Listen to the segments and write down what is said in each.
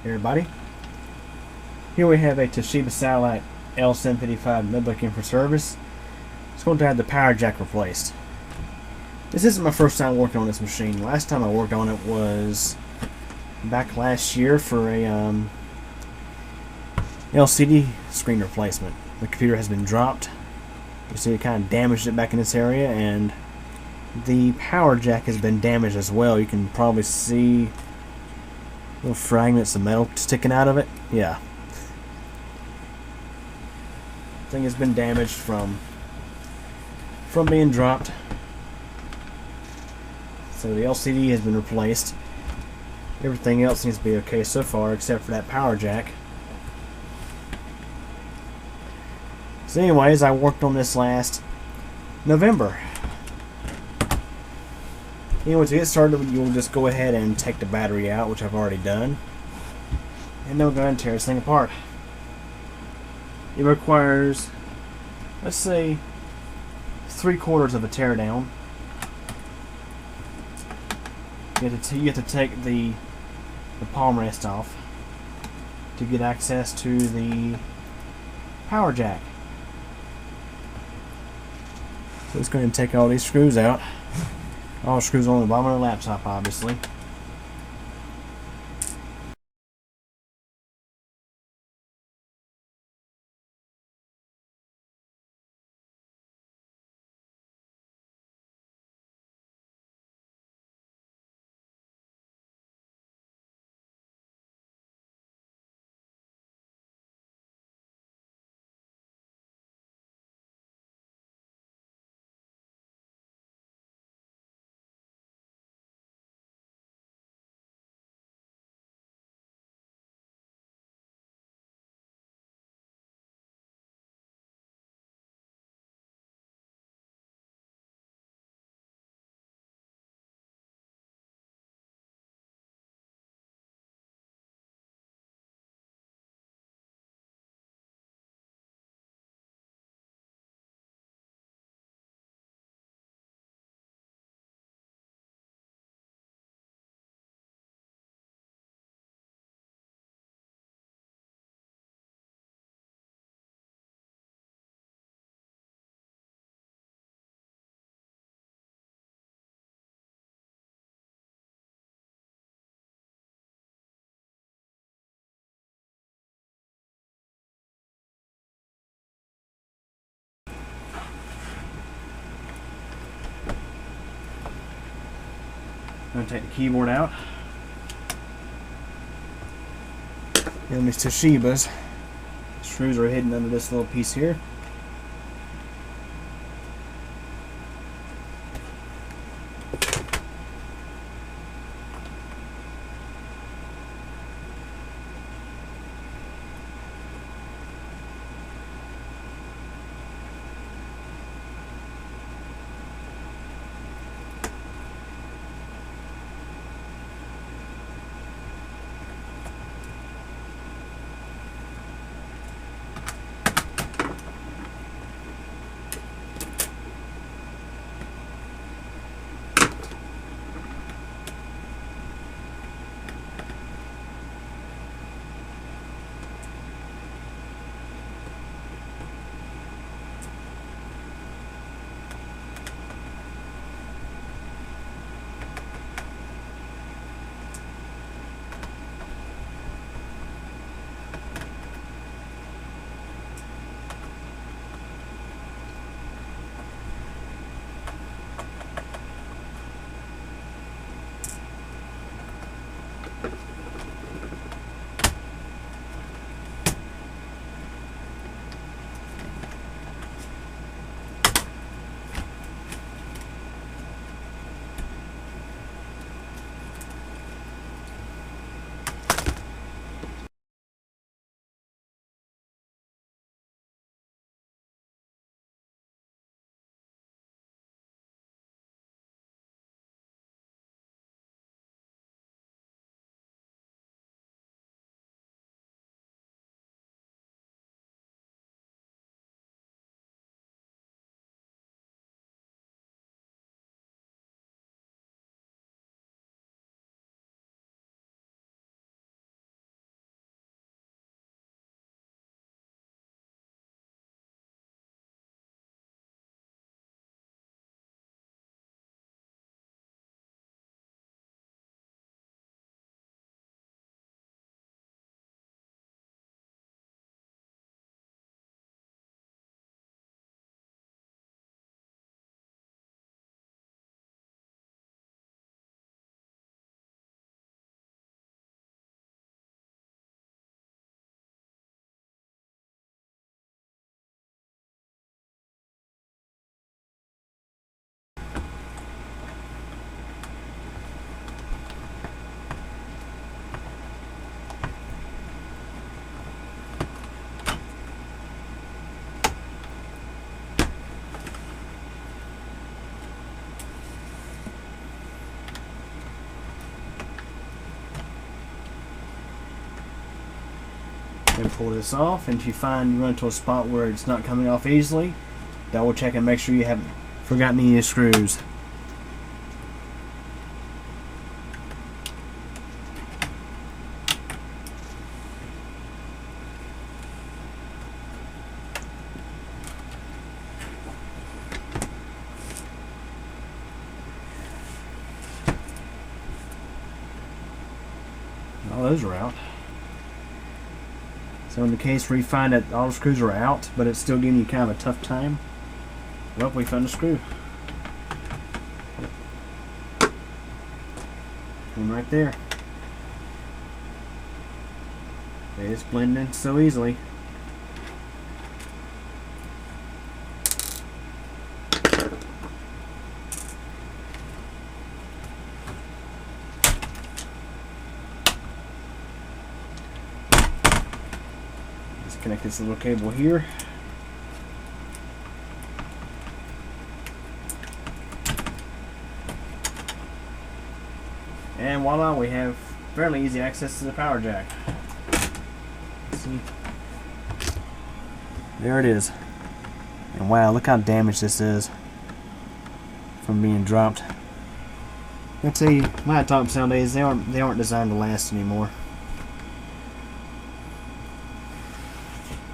Hey everybody, here we have a Toshiba Satellite L755 notebook in for service. It's going to have the power jack replaced. This isn't my first time working on this machine. Last time I worked on it was back last year for a LCD screen replacement. The computer has been dropped. You see it kind of damaged it back in this area, and the power jack has been damaged as well. You can probably see little fragments of metal sticking out of it. Yeah. Thing has been damaged from being dropped. So the LCD has been replaced. Everything else seems to be okay so far except for that power jack. So anyways, I worked on this last November. Anyway, to get started, you'll just go ahead and take the battery out, which I've already done. And then we'll go ahead and tear this thing apart. It requires, let's say, 3/4 of a teardown. You have to take the palm rest off to get access to the power jack. So it's going to take all these screws out. All the screws on the bottom of the laptop, obviously. I'm going to take the keyboard out. And these Toshibas. Screws are hidden under this little piece here. to pull this off, and if you find you run into a spot where it's not coming off easily, double check and make sure you haven't forgotten any screws. All those are out. So in the case where you find that all the screws are out, but it's still giving you kind of a tough time, well, we found a screw. One right there. They just blend in so easily. Connect this little cable here. And voila, we have fairly easy access to the power jack. Let's see. There it is. And wow, look how damaged this is from being dropped. I tell you, laptops nowadays, they aren't designed to last anymore.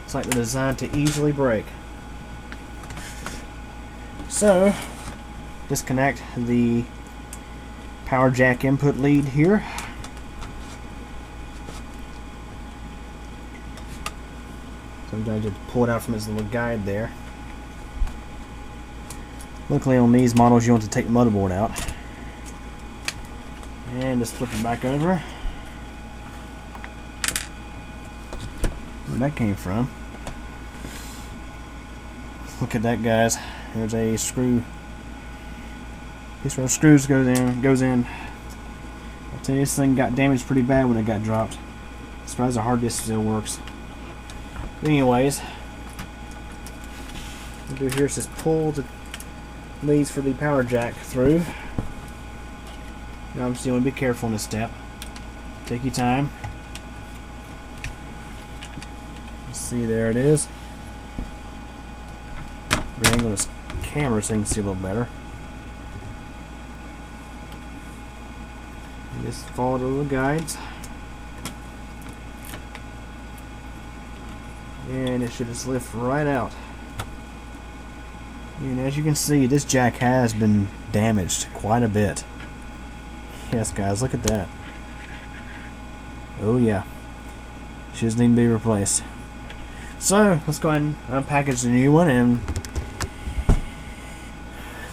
It's like they're designed to easily break. So, disconnect the power jack input lead here. Sometimes you pull it out from its little guide there. Luckily on these models you want to take the motherboard out. And just flip it back over. Where that came from. Look at that, guys. There's a screw. This where the screws goes in. I'll tell you, this thing got damaged pretty bad when it got dropped. As far as the hard disk still works. But anyways, what we'll do here is just pull the leads for the power jack through. Now obviously you want to be careful in this step. Take your time. Let's see, there it is. Angle this camera so you can see a little better. And just follow the little guides. And it should just lift right out. And as you can see, this jack has been damaged quite a bit. Yes, guys, look at that. Oh yeah. She just need to be replaced. So, let's go ahead and unpackage the new one and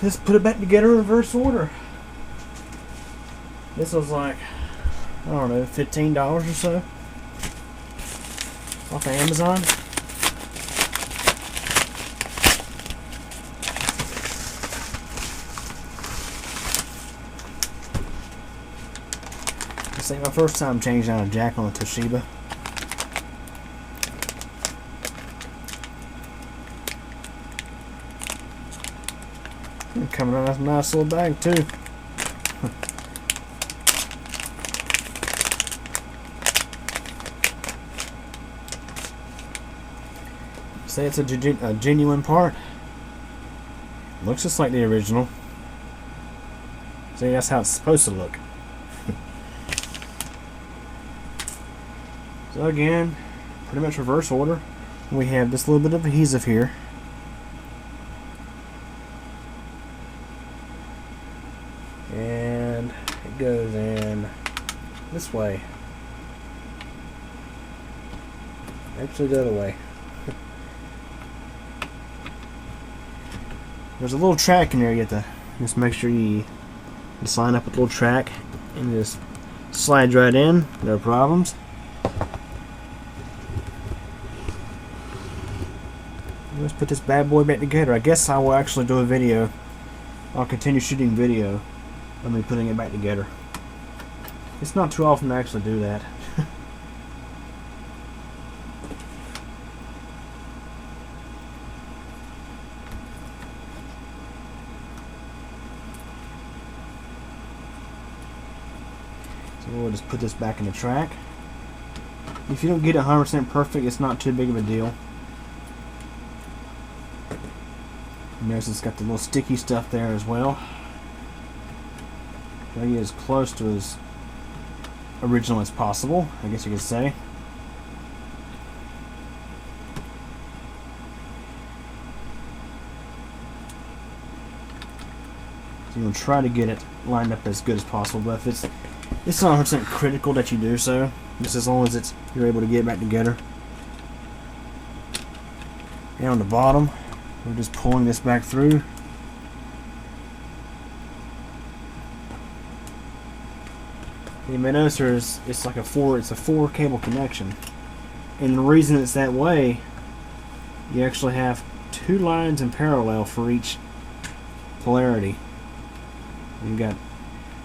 just put it back together in reverse order. This was like, I don't know, $15 or so off of Amazon. This ain't my first time changing out a jack on a Toshiba. Coming out of a nice little bag too. Say it's a genuine part. Looks just like the original. See, that's how it's supposed to look. So again, pretty much reverse order. We have this little bit of adhesive here. And it goes in this way. Actually the other way. There's a little track in there. You have to just make sure you just line up with a little track and just slides right in, no problems. Let's put this bad boy back together. I guess I will actually do a video. I'll continue shooting video of me putting it back together. It's not too often to actually do that. So we'll just put this back in the track. If you don't get it 100% perfect, it's not too big of a deal. Notice it's got the little sticky stuff there as well. Try to get as close to as original as possible, I guess you could say. So you're going to try to get it lined up as good as possible, but if it's not 100% critical that you do so, just as long as you're able to get it back together. And on the bottom, we're just pulling this back through. You may notice it's a four cable connection, and the reason it's that way, you actually have 2 lines in parallel for each polarity. You've got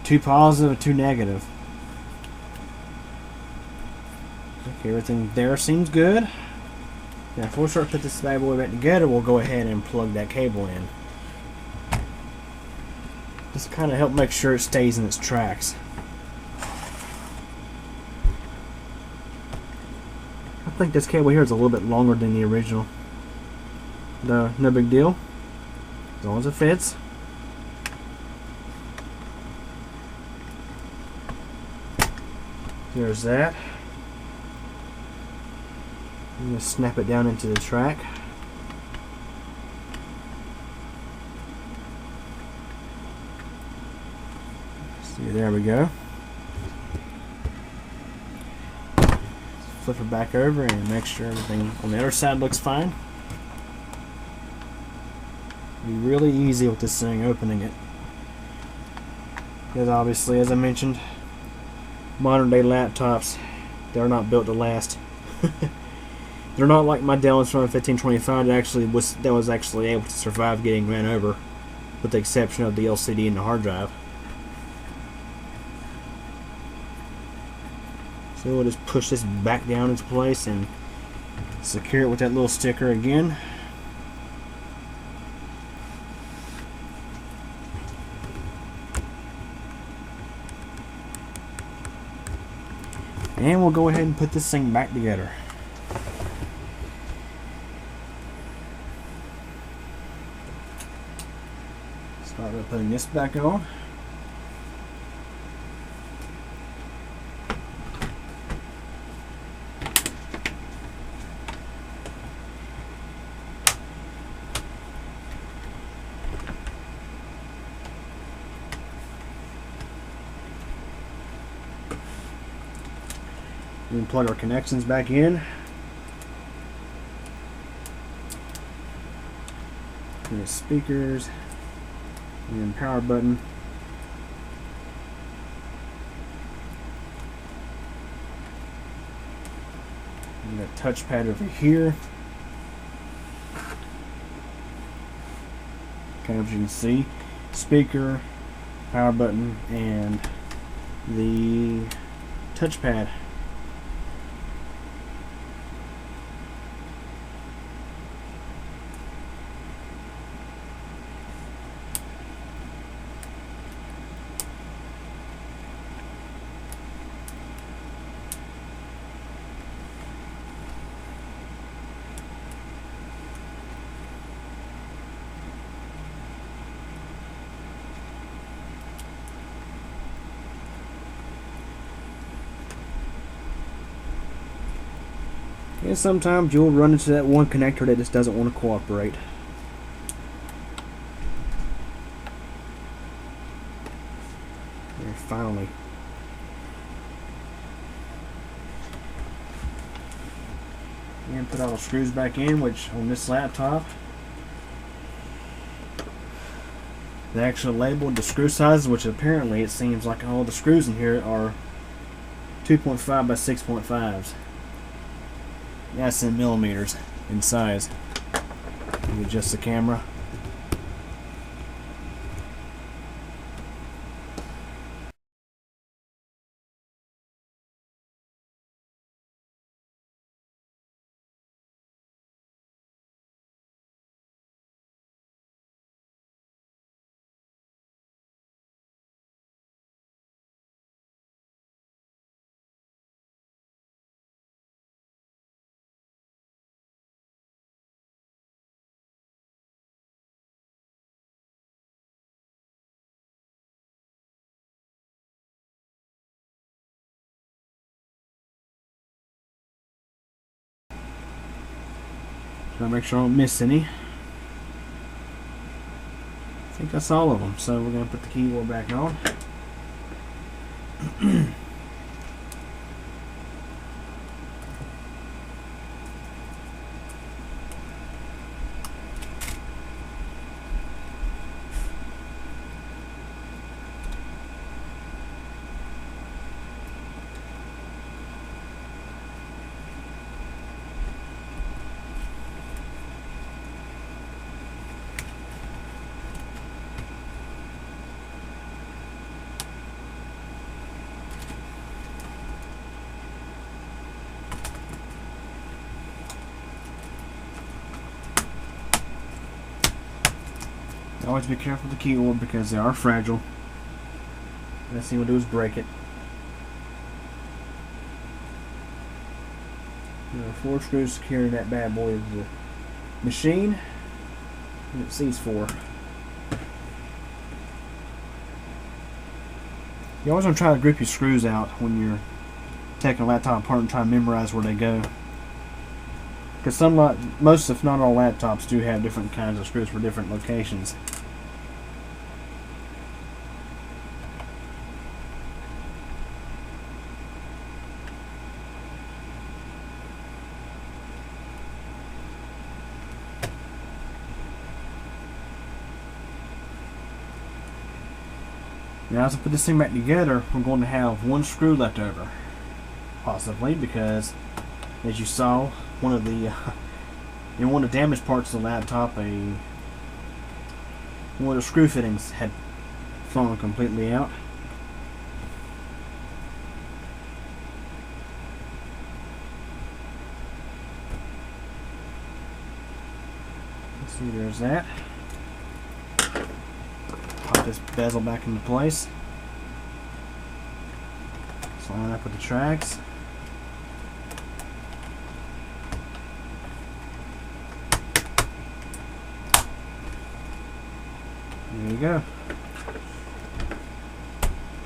2 positive and 2 negative. Okay, everything there seems good. Now, if we start to put this bad boy back together, we'll go ahead and plug that cable in. Just kind of help make sure it stays in its tracks. I think this cable here is a little bit longer than the original. No big deal, as long as it fits. There's that. I'm going to snap it down into the track. See, there we go. Flip it back over and make sure everything on the other side looks fine. It'll be really easy with this thing, opening it. Because obviously, as I mentioned, modern day laptops, they're not built to last. They're not like my Dell Inspiron 1525 that was actually able to survive getting ran over, with the exception of the LCD and the hard drive. So we'll just push this back down into place and secure it with that little sticker again. And we'll go ahead and put this thing back together. Start by putting this back on. We can plug our connections back in. Here's speakers and power button. And a touchpad over here. Kind of, as you can see, speaker, power button, and the touchpad. And sometimes you'll run into that one connector that just doesn't want to cooperate. And finally. And put all the screws back in, which on this laptop, they actually labeled the screw sizes, which apparently it seems like all the screws in here are 2.5 by 6.5s. That's in millimeters in size. Adjust the camera. Try to make sure I don't miss any. I think that's all of them. So we're going to put the keyboard back on. Always be careful with the keyboard because they are fragile. The best thing we'll do is break it. There are 4 screws securing that bad boy of the machine, and it sees 4. You always want to try to grip your screws out when you're taking a laptop apart and try to memorize where they go. Because most, if not all, laptops do have different kinds of screws for different locations. Now, as I put this thing back together, we're going to have 1 screw left over, possibly, because as you saw, one of the one of the damaged parts of the laptop, one of the screw fittings had fallen completely out. Let's see, there's that. Pop this bezel back into place. Let's line up with the tracks. There you go.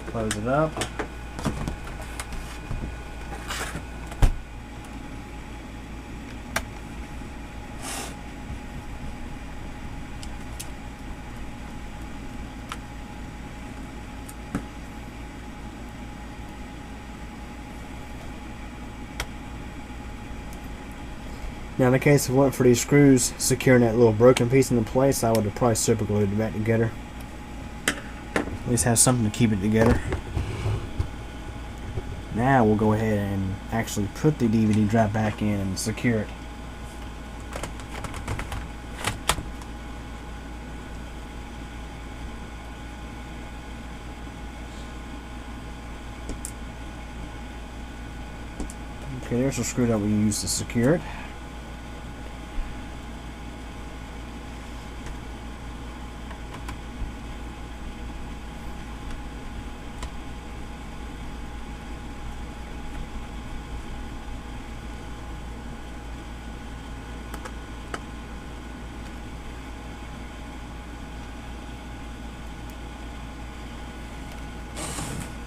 Close it up. Now, in the case if it weren't for these screws securing that little broken piece into place, I would have probably super glued it back together. At least have something to keep it together. Now we'll go ahead and actually put the DVD drive back in and secure it. Okay, there's a screw that we use to secure it.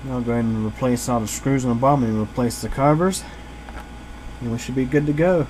Now I'll go ahead and replace all the screws on the bottom and replace the covers, and we should be good to go.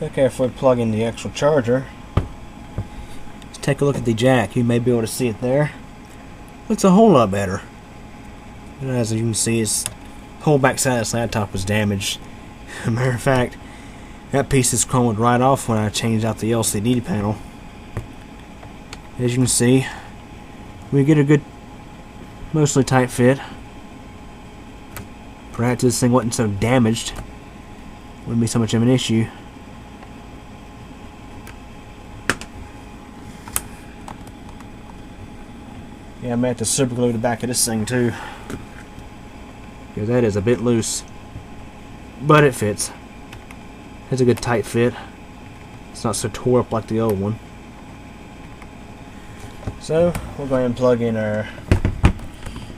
Okay, if we plug in the actual charger, let's take a look at the jack. You may be able to see it there. Looks a whole lot better. And as you can see, his whole back side of this laptop was damaged. As a matter of fact, that piece is chromed right off when I changed out the LCD panel. As you can see, we get a good, mostly tight fit. Perhaps this thing wasn't so damaged, wouldn't be so much of an issue. Yeah, I may have to super glue the back of this thing too, because that is a bit loose, but it fits. It's a good tight fit. It's not so tore up like the old one. So we'll go ahead and plug in our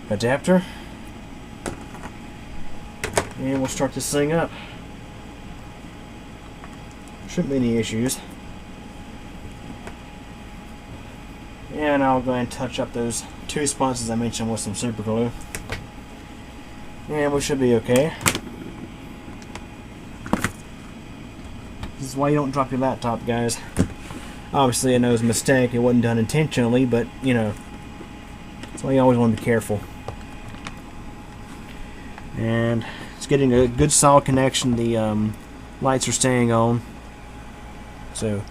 adapter, and we'll start this thing up. Shouldn't be any issues. And I'll go ahead and touch up those two spots as I mentioned with some super glue. And we should be okay. This is why you don't drop your laptop, guys. Obviously I know it's a mistake, it wasn't done intentionally, but you know, that's why you always want to be careful. And it's getting a good solid connection. The lights are staying on. So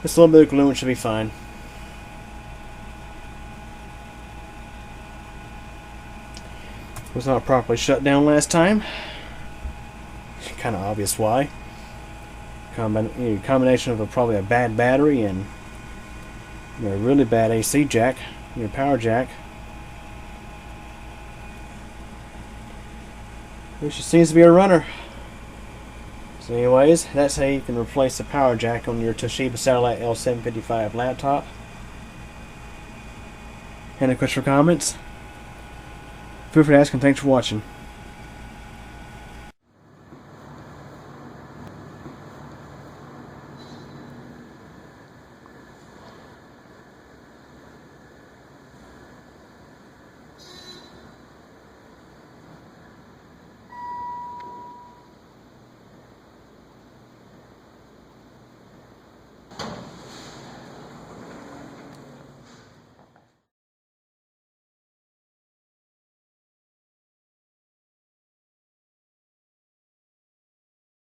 this little bit of glue should be fine. Was not properly shut down last time. Kind of obvious why. Combination of probably a bad battery and a really bad AC jack, power jack. Which seems to be a runner. So anyways, that's how you can replace the power jack on your Toshiba Satellite L755 laptop. Any questions or comments? Feel free to ask, and thanks for watching.